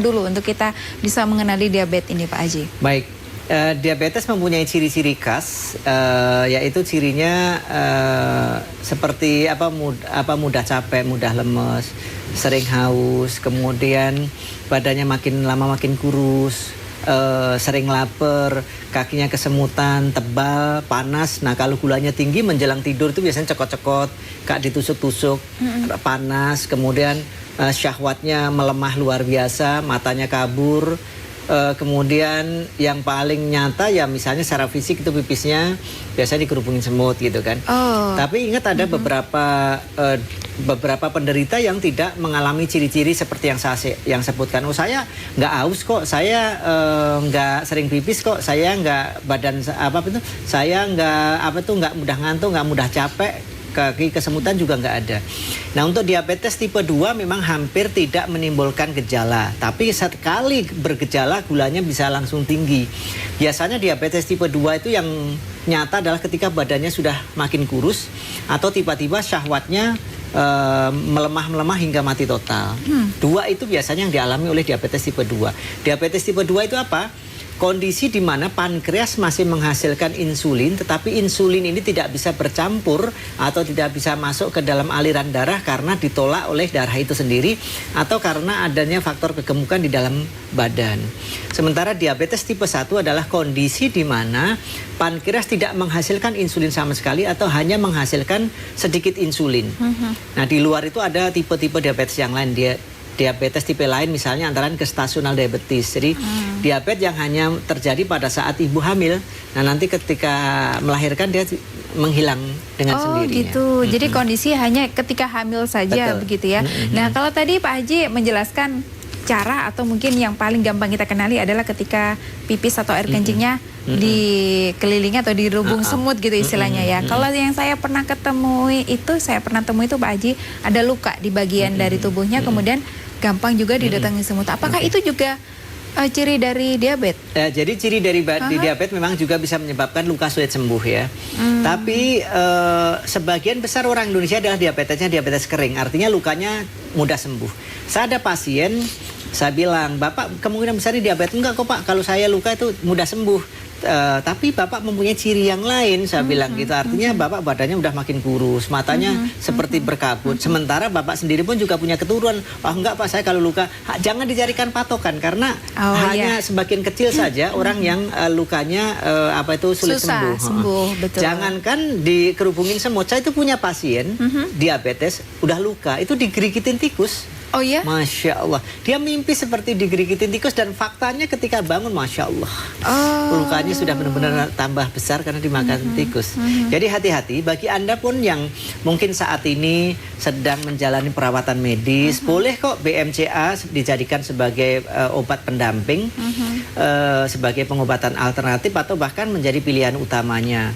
dulu untuk kita bisa mengenali diabetes ini, Pak Haji? Baik, diabetes mempunyai ciri-ciri khas, yaitu cirinya seperti mudah capek, mudah lemes, sering haus, kemudian badannya makin lama makin kurus, sering lapar, kakinya kesemutan, tebal, panas. Nah, kalau gulanya tinggi menjelang tidur itu biasanya cekot-cekot, kak ditusuk-tusuk, panas, kemudian syahwatnya melemah luar biasa, matanya kabur. Kemudian yang paling nyata ya misalnya secara fisik itu pipisnya biasanya dikerubungin semut gitu kan. Tapi ingat ada beberapa penderita yang tidak mengalami ciri-ciri seperti yang saya sebutkan. Oh, saya nggak haus kok, saya nggak sering pipis kok, saya nggak saya nggak mudah ngantuk, nggak mudah capek, kaki kesemutan juga nggak ada. Nah, untuk diabetes tipe 2 memang hampir tidak menimbulkan gejala, tapi sekali bergejala gulanya bisa langsung tinggi. Biasanya diabetes tipe 2 itu yang nyata adalah ketika badannya sudah makin kurus atau tiba-tiba syahwatnya melemah hingga mati total. Dua itu biasanya yang dialami oleh diabetes tipe 2. Diabetes tipe 2 itu apa? Kondisi di mana pankreas masih menghasilkan insulin, tetapi insulin ini tidak bisa bercampur atau tidak bisa masuk ke dalam aliran darah karena ditolak oleh darah itu sendiri atau karena adanya faktor kegemukan di dalam badan. Sementara diabetes tipe 1 adalah kondisi di mana pankreas tidak menghasilkan insulin sama sekali atau hanya menghasilkan sedikit insulin. Nah, di luar itu ada tipe-tipe diabetes yang lain. Diabetes tipe lain misalnya antara gestasional diabetes. Jadi diabetes yang hanya terjadi pada saat ibu hamil. Nah, nanti ketika melahirkan dia menghilang dengan sendirinya. Oh gitu. Jadi kondisi hanya ketika hamil saja. Betul. Begitu ya. Nah, kalau tadi Pak Haji menjelaskan cara atau mungkin yang paling gampang kita kenali adalah ketika pipis atau air kencingnya dikelilingi atau dirubung semut gitu istilahnya ya. Kalau yang saya pernah temui itu Pak Haji, ada luka di bagian dari tubuhnya, kemudian gampang juga didatangi semut. Apakah itu juga ciri dari diabetes? Jadi ciri dari diabetes memang juga bisa menyebabkan luka sulit sembuh ya. Tapi sebagian besar orang Indonesia adalah diabetesnya diabetes kering, artinya lukanya mudah sembuh. Saya ada pasien, saya bilang, Bapak kemungkinan besar ini diabetes. Enggak kok Pak, kalau saya luka itu mudah sembuh. Tapi Bapak mempunyai ciri yang lain, saya bilang gitu. Artinya Bapak badannya udah makin kurus, matanya seperti berkabut. Sementara Bapak sendiri pun juga punya keturunan. Enggak Pak, saya kalau luka jangan dijadikan patokan karena hanya sebagian kecil saja orang yang lukanya sulit sembuh. Betul. Jangankan dikerubungin semut. Saya itu punya pasien diabetes udah luka, itu digerigitin tikus. Oh ya? Masya Allah. Dia mimpi seperti digerigitin tikus dan faktanya ketika bangun, Masya Allah. Lukanya sudah benar-benar tambah besar karena dimakan tikus. Jadi hati-hati bagi Anda pun yang mungkin saat ini sedang menjalani perawatan medis, boleh kok BMCA dijadikan sebagai obat pendamping, sebagai pengobatan alternatif atau bahkan menjadi pilihan utamanya.